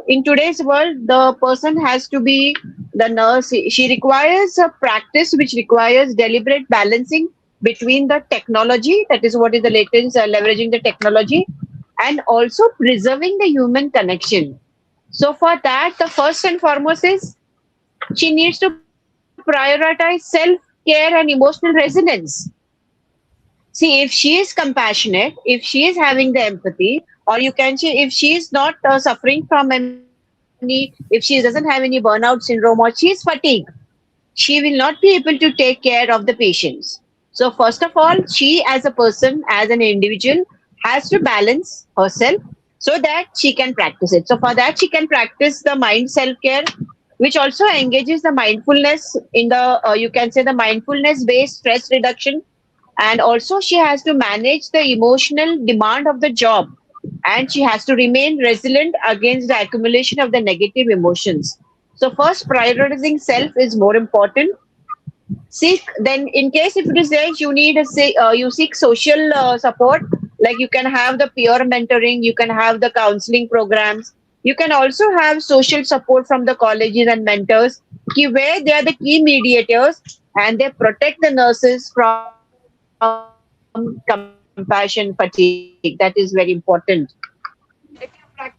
in today's world, the person has to be the nurse. She requires a practice which requires deliberate balancing between the technology, that is what is the latest, leveraging the technology, and also preserving the human connection. So for that, the first and foremost is she needs to prioritize self-care and emotional resilience. See, if she is compassionate, if she is having the empathy, or you can say if she is not suffering from any, if she doesn't have any burnout syndrome or she is fatigued, she will not be able to take care of the patients. So first of all, she as a person, as an individual, has to balance herself so that she can practice it. So for that, she can practice the mind self-care, which also engages the mindfulness in the, you can say the mindfulness-based stress reduction. And also she has to manage the emotional demand of the job. And she has to remain resilient against the accumulation of the negative emotions. So first, prioritizing self is more important. Seek, then in case if it is there, you need you seek social support, like you can have the peer mentoring, you can have the counseling programs, you can also have social support from the colleges and mentors, where they are the key mediators and they protect the nurses from compassion fatigue. That is very important. If you practice,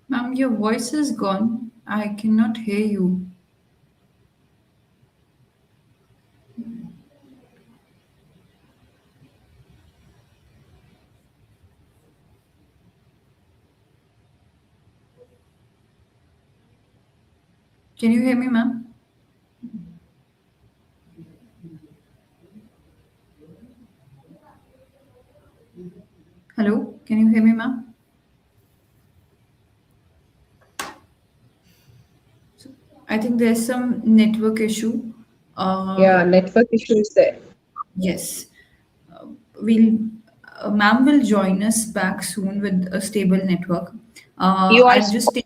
Ma'am, your voice is gone. I cannot hear you. Can you hear me, ma'am? Hello? Can you hear me, ma'am? I think there's some network issue. Yeah, network issue is there. Yes. We'll Ma'am will join us back soon with a stable network. you I'll also, just take.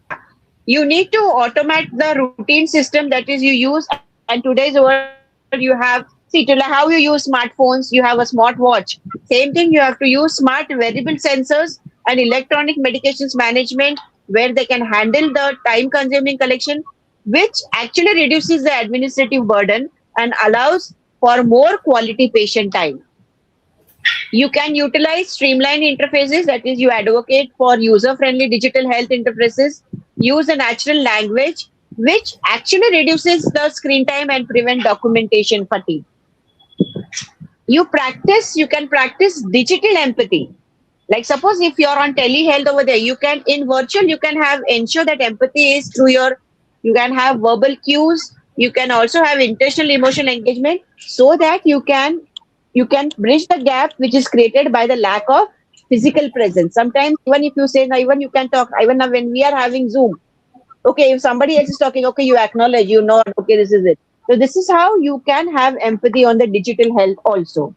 yeah, you need to automate the routine system that is you use. And today's world, you have, see, to like how you use smartphones, you have a smartwatch. Same thing, you have to use smart wearable sensors and electronic medications management, where they can handle the time consuming collection, which actually reduces the administrative burden and allows for more quality patient time. You can utilize streamlined interfaces, that is, you advocate for user friendly digital health interfaces, use a natural language, which actually reduces the screen time and prevent documentation fatigue. You can practice digital empathy. Like suppose if you're on telehealth over there, you can in virtual, you can have ensure that empathy is through you can have verbal cues, you can also have intentional emotional engagement so that you can bridge the gap which is created by the lack of physical presence. Sometimes even if you say now, even you can talk, even now when we are having Zoom, okay, if somebody else is talking, okay, you acknowledge, you know, okay, this is it. So this is how you can have empathy on the digital health also.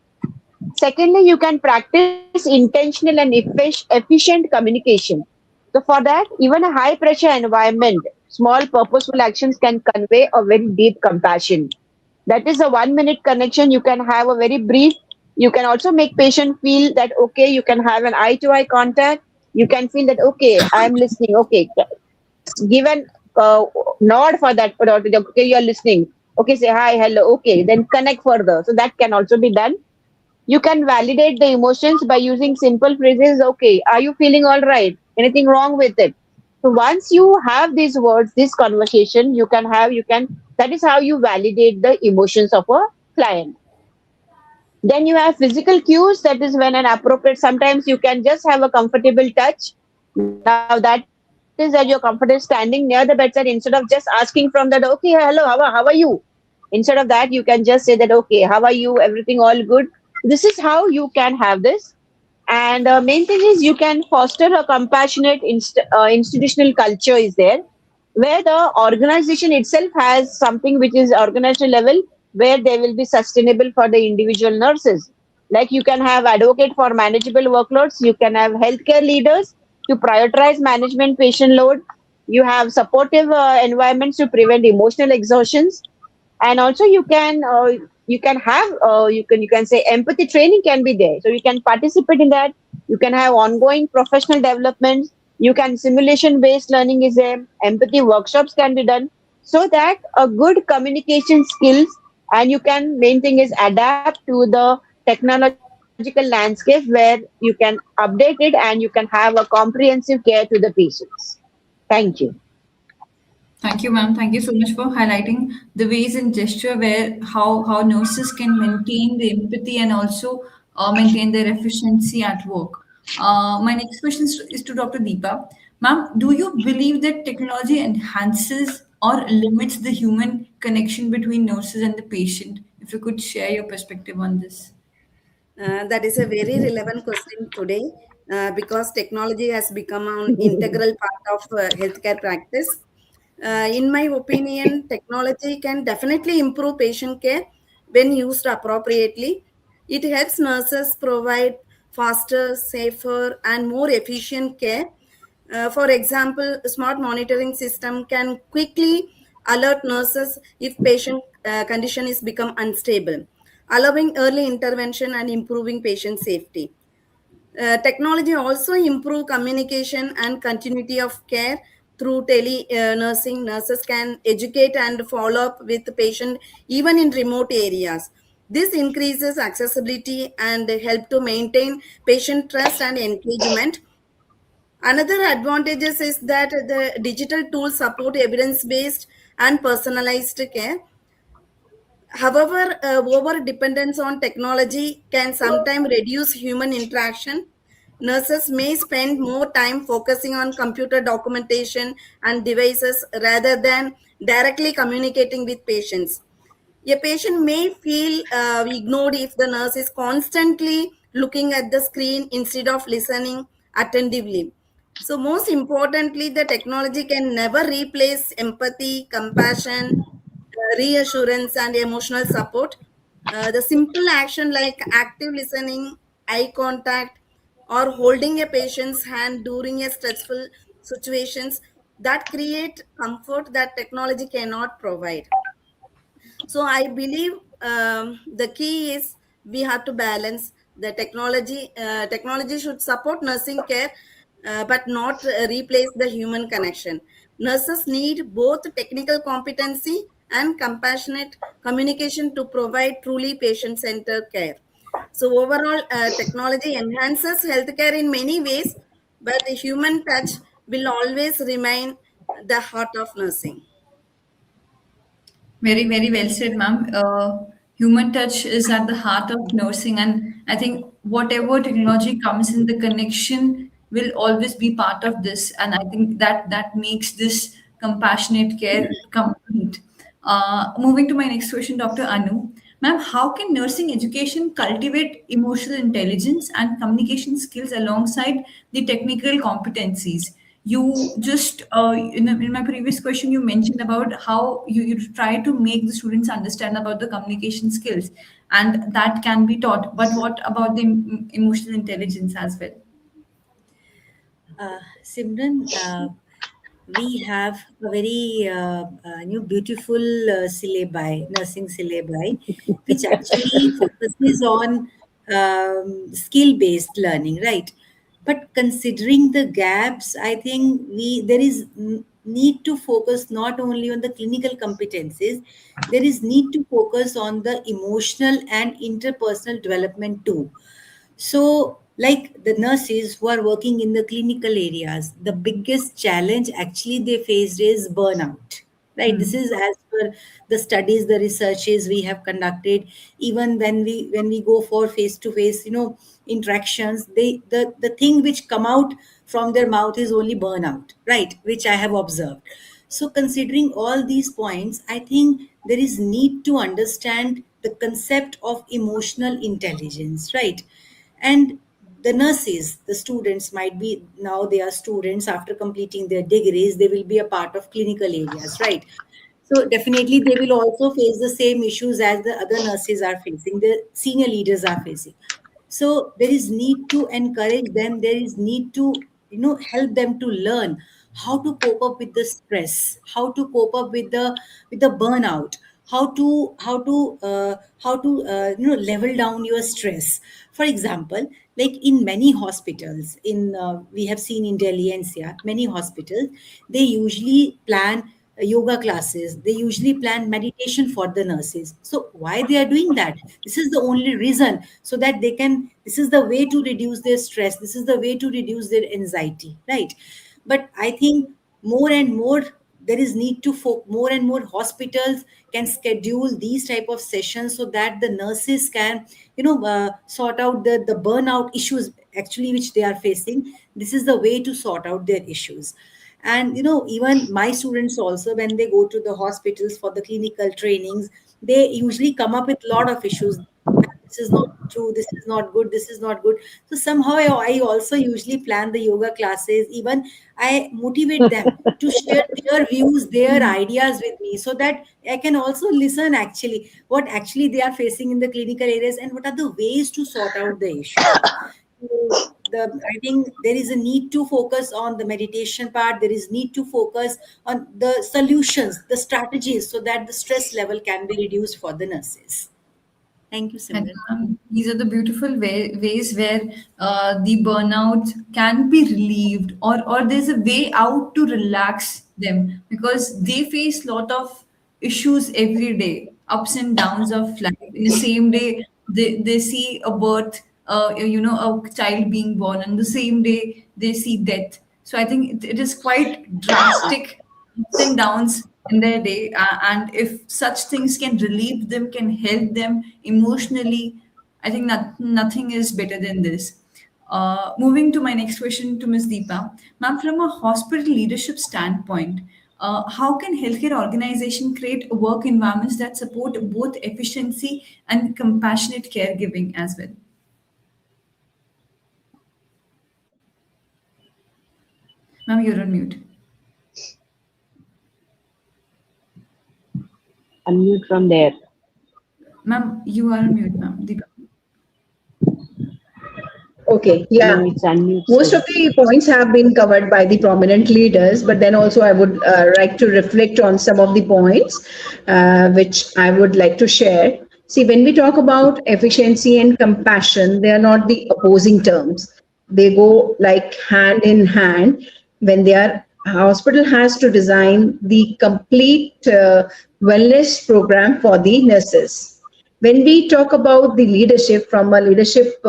Secondly, you can practice intentional and efficient communication. So for that, even a high pressure environment, small purposeful actions can convey a very deep compassion. That is a 1 minute connection. You can have a very brief. You can also make patient feel that okay, you can have an eye to eye contact. You can feel that okay, I am listening. Okay, give an nod for that. Okay, you are listening. Okay, say hi, hello. Okay, then connect further. So that can also be done. You can validate the emotions by using simple phrases. Okay, are you feeling all right? Anything wrong with it? So once you have these words, this conversation, that is how you validate the emotions of a client. Then you have physical cues. That is when an appropriate, sometimes you can just have a comfortable touch. Now that is that you're comfortable standing near the bedside instead of just asking from that, okay, hello, how are you? Instead of that, you can just say that, okay, how are you? Everything all good? This is how you can have this. And main thing is you can foster a compassionate institutional culture is there, where the organization itself has something which is organizational level, where they will be sustainable for the individual nurses. Like you can have advocate for manageable workloads, you can have healthcare leaders to prioritize management patient load, you have supportive environments to prevent emotional exhaustions, and also you can say empathy training can be there, so you can participate in that. You can have ongoing professional development, you can simulation based learning is there, empathy workshops can be done, so that a good communication skills, and you can, main thing is adapt to the technological landscape where you can update it and you can have a comprehensive care to the patients. Thank you. Thank you, ma'am. Thank you so much for highlighting the ways and gesture where how nurses can maintain the empathy and also maintain their efficiency at work. My next question is to Dr. Deepa. Ma'am, do you believe that technology enhances or limits the human connection between nurses and the patient? If you could share your perspective on this. That is a very relevant question today because technology has become an integral part of healthcare practice. In my opinion, technology can definitely improve patient care when used appropriately. It helps nurses provide faster, safer, and more efficient care. For example, a smart monitoring system can quickly alert nurses if patient condition is become unstable, allowing early intervention and improving patient safety. Technology also improve communication and continuity of care through tele nursing. Nurses can educate and follow up with the patient even in remote areas. This increases accessibility and help to maintain patient trust and engagement. Another advantages is that the digital tools support evidence-based and personalized care. However, over dependence on technology can sometimes reduce human interaction. Nurses may spend more time focusing on computer documentation and devices rather than directly communicating with patients. A patient may feel ignored if the nurse is constantly looking at the screen instead of listening attentively. So, most importantly, the technology can never replace empathy, compassion, reassurance, and emotional support. The simple action like active listening, eye contact, or holding a patient's hand during a stressful situations that create comfort that technology cannot provide. So I believe the key is we have to balance the technology. Technology should support nursing care, but not replace the human connection. Nurses need both technical competency and compassionate communication to provide truly patient-centered care. So overall, technology enhances healthcare in many ways, but the human touch will always remain the heart of nursing. Very, very well said, ma'am. Human touch is at the heart of nursing, and I think whatever technology comes in, the connection will always be part of this, and I think that makes this compassionate care complete. Moving to my next question, Dr. Anu, ma'am, how can nursing education cultivate emotional intelligence and communication skills alongside the technical competencies? You just in my previous question, you mentioned about how you try to make the students understand about the communication skills, and that can be taught. But what about the emotional intelligence as well? Simran, we have a very new beautiful syllabi, nursing syllabi, which actually focuses on skill-based learning, right? But considering the gaps, I think there is need to focus not only on the clinical competencies, there is need to focus on the emotional and interpersonal development too. So, like the nurses who are working in the clinical areas, the biggest challenge actually they faced is burnout. Right. This is as per the studies, the researches we have conducted. Even when we go for face to face, interactions, the thing which come out from their mouth is only burnout, right? Which I have observed. So, considering all these points, I think there is need to understand the concept of emotional intelligence, right? And the nurses, the students might be, now they are students after completing their degrees, they will be a part of clinical areas, right? So definitely they will also face the same issues as the other nurses are facing, the senior leaders are facing. So there is need to encourage them, there is need to help them to learn how to cope up with the stress, how to cope up with the burnout, how to level down your stress. For example, like in many hospitals, in we have seen in Delhi NCR, many hospitals, they usually plan yoga classes, they usually plan meditation for the nurses. So why they are doing that? This is the only reason, so that they can, this is the way to reduce their stress, this is the way to reduce their anxiety, right? But I think more and more there is need to more and more hospitals can schedule these type of sessions, so that the nurses can sort out the burnout issues actually which they are facing. This is the way to sort out their issues. And even my students also, when they go to the hospitals for the clinical trainings, they usually come up with a lot of issues. This is not true, this is not good, this is not good. So somehow I also usually plan the yoga classes. Even I motivate them to share their views, their ideas with me, so that I can also listen actually what actually they are facing in the clinical areas, and what are the ways to sort out the issues. So I think there is a need to focus on the meditation part. There is need to focus on the solutions, the strategies, so that the stress level can be reduced for the nurses. Thank you, And Simran. these are the beautiful ways where the burnout can be relieved, or there's a way out to relax them, because they face a lot of issues every day, ups and downs of life. In the same day, they see a birth, a child being born, and the same day they see death. So I think it is quite drastic ups and downs in their day, and if such things can relieve them, can help them emotionally, I think nothing is better than this. Moving to my next question to Ms. Deepa. Ma'am, from a hospital leadership standpoint, how can healthcare organization create work environments that support both efficiency and compassionate caregiving as well? Ma'am, you're on mute. Unmute from there. Ma'am, you are on mute, ma'am. Deepa. Okay, yeah. No, it's unmute. Most of the points have been covered by the prominent leaders, but then also I would like to reflect on some of the points which I would like to share. See, when we talk about efficiency and compassion, they are not the opposing terms. They go like hand in hand. When they are, a hospital has to design the complete wellness program for the nurses. When we talk about the leadership from a leadership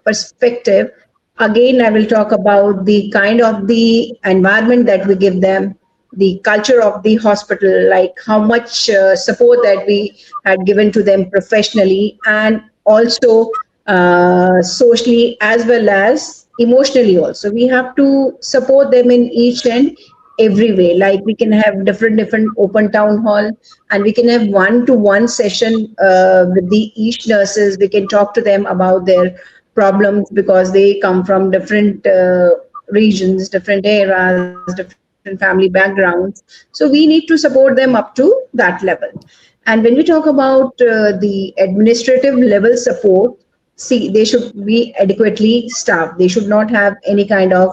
perspective, again I will talk about the kind of the environment that we give them, the culture of the hospital, like how much support that we had given to them professionally, and also socially as well as emotionally. Also we have to support them in each and every way. Like we can have different open town hall, and we can have one-to-one session with the each nurses. We can talk to them about their problems, because they come from different regions, different eras, different family backgrounds. So we need to support them up to that level. And when we talk about the administrative level support, see, they should be adequately staffed. They should not have any kind of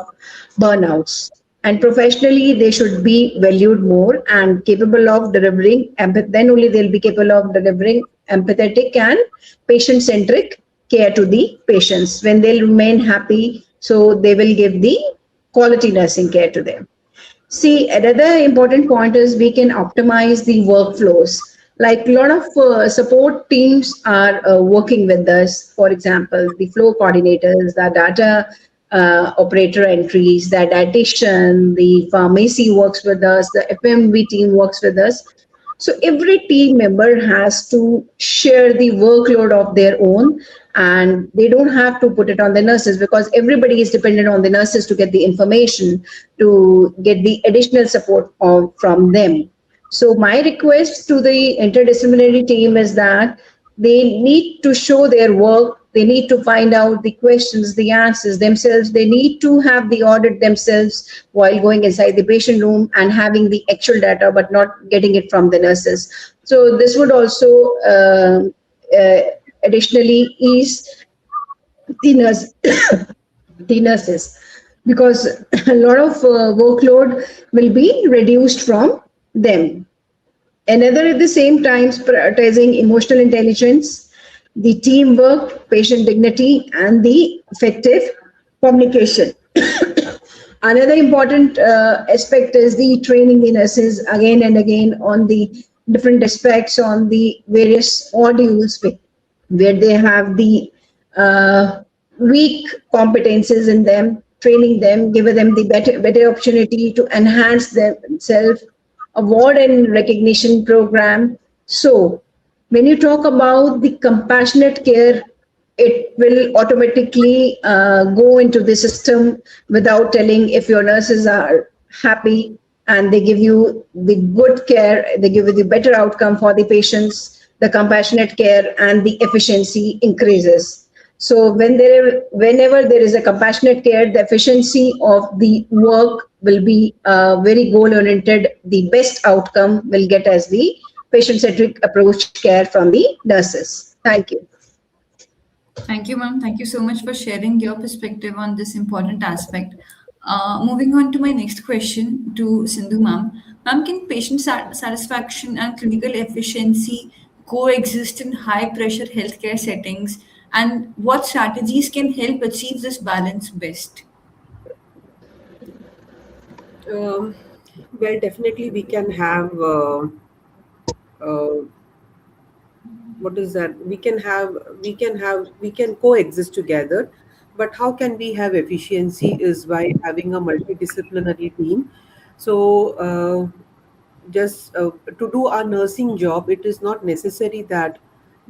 burnouts. And professionally, they should be valued more and capable of delivering, then only they'll be capable of delivering empathetic and patient centric care to the patients. When they'll remain happy, so they will give the quality nursing care to them. See, another important point is we can optimize the workflows. Like a lot of support teams are working with us. For example, the flow coordinators, the data operator entries, the dietitian, the pharmacy works with us, the FMV team works with us. So every team member has to share the workload of their own, and they don't have to put it on the nurses because everybody is dependent on the nurses to get the information, to get the additional support from them. So my request to the interdisciplinary team is that they need to show their work. They need to find out the questions, the answers themselves. They need to have the audit themselves while going inside the patient room and having the actual data, but not getting it from the nurses. So this would also uh, additionally ease the nurse, the nurses, because a lot of workload will be reduced from them. Another, at the same time, prioritizing emotional intelligence, the teamwork, patient dignity, and the effective communication. Another important aspect is the training the nurses again and again on the different aspects, on the various modules where they have the weak competences in them, training them, give them the better opportunity to enhance themselves, award and recognition program. So when you talk about the compassionate care, it will automatically go into the system without telling. If your nurses are happy and they give you the good care, they give you the better outcome for the patients, the compassionate care and the efficiency increases. So whenever there is a compassionate care, the efficiency of the work will be very goal oriented. The best outcome will get as the patient centric approach care from the nurses. Thank you. Thank you, ma'am. Thank you so much for sharing your perspective on this important aspect. Moving on to my next question to Sindhu, ma'am. Ma'am, can patient satisfaction and clinical efficiency coexist in high pressure healthcare settings? And what strategies can help achieve this balance best? Um, well, definitely we can have uh, what is that? We can coexist together. But how can we have efficiency is by having a multidisciplinary team. So just to do our nursing job, it is not necessary that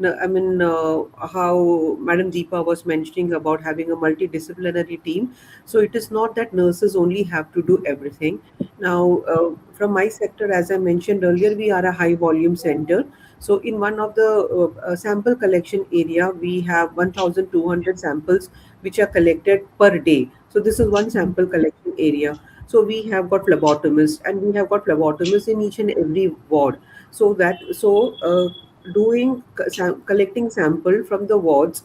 no, I mean, how Madam Deepa was mentioning about having a multidisciplinary team. So it is not that nurses only have to do everything. Now, from my sector, as I mentioned earlier, we are a high volume center. So in one of the sample collection area, we have 1,200 samples which are collected per day. So this is one sample collection area. So we have got phlebotomists, and we have got phlebotomists in each and every ward. So collecting sample from the wards,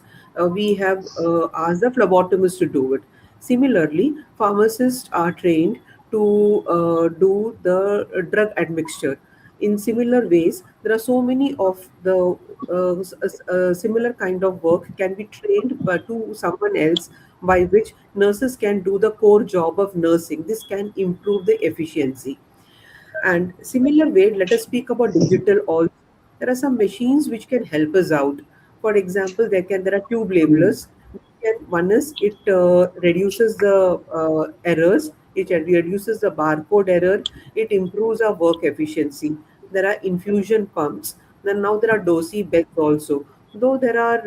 we have asked the phlebotomist to do it. Similarly, pharmacists are trained to do the drug admixture. In similar ways, there are so many of the similar kind of work can be trained to someone else, by which nurses can do the core job of nursing. This can improve the efficiency. And similar way, let us speak about digital also. There are some machines which can help us out. For example, there are tube labelers. One is it reduces the errors. It reduces the barcode error. It improves our work efficiency. There are infusion pumps. Then now there are dosy beds also. Though there are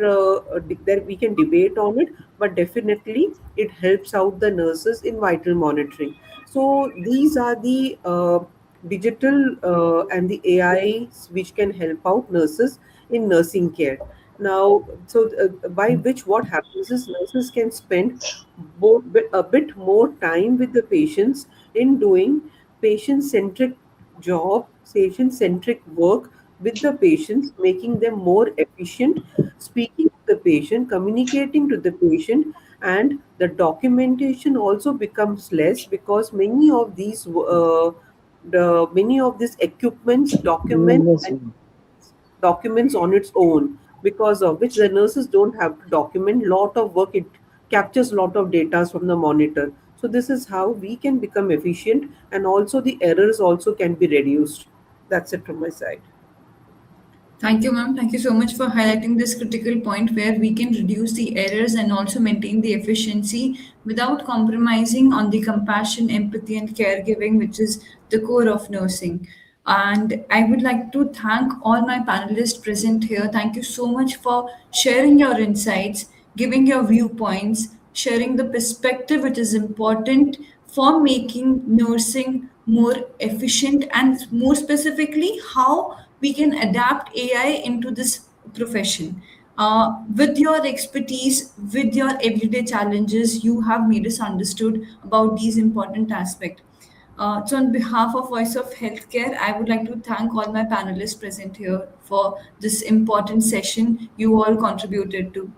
there we can debate on it, but definitely it helps out the nurses in vital monitoring. So these are the digital and the AI which can help out nurses in nursing care. Now, so by which what happens is nurses can spend a bit more time with the patients in doing patient-centric job, patient-centric work with the patients, making them more efficient, speaking to the patient, communicating to the patient, and the documentation also becomes less because many of these equipments documents on its own, because of which the nurses don't have to document lot of work. It captures lot of data from the monitor. So this is how we can become efficient, and also the errors also can be reduced. That's it from my side. Thank you, ma'am. Thank you so much for highlighting this critical point where we can reduce the errors and also maintain the efficiency without compromising on the compassion, empathy, and caregiving, which is the core of nursing. And I would like to thank all my panelists present here. Thank you so much for sharing your insights, giving your viewpoints, sharing the perspective which is important for making nursing more efficient, and more specifically how we can adapt AI into this profession. With your expertise, with your everyday challenges, you have made us understood about these important aspects. So, on behalf of Voice of Healthcare, I would like to thank all my panelists present here for this important session you all contributed to.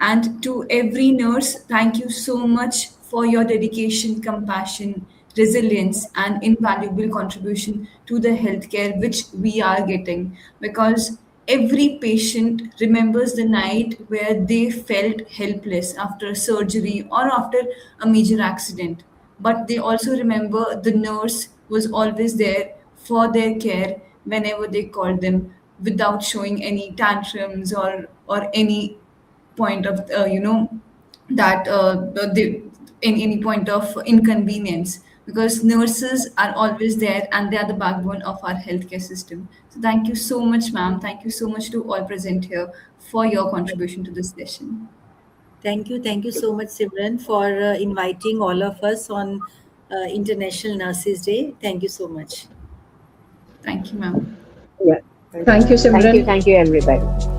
And to every nurse, thank you so much for your dedication, compassion, resilience, and invaluable contribution to the healthcare which we are getting. Because every patient remembers the night where they felt helpless after a surgery or after a major accident. But they also remember the nurse was always there for their care whenever they called them, without showing any tantrums or any point of that the any point of inconvenience, because nurses are always there and they are the backbone of our healthcare system. So thank you so much, ma'am. Thank you so much to all present here for your contribution to this session. Thank you so much, Simran, for inviting all of us on International Nurses Day. Thank you so much. Thank you, ma'am. Yeah. Thank you. Thank you, Simran. Thank you, everybody.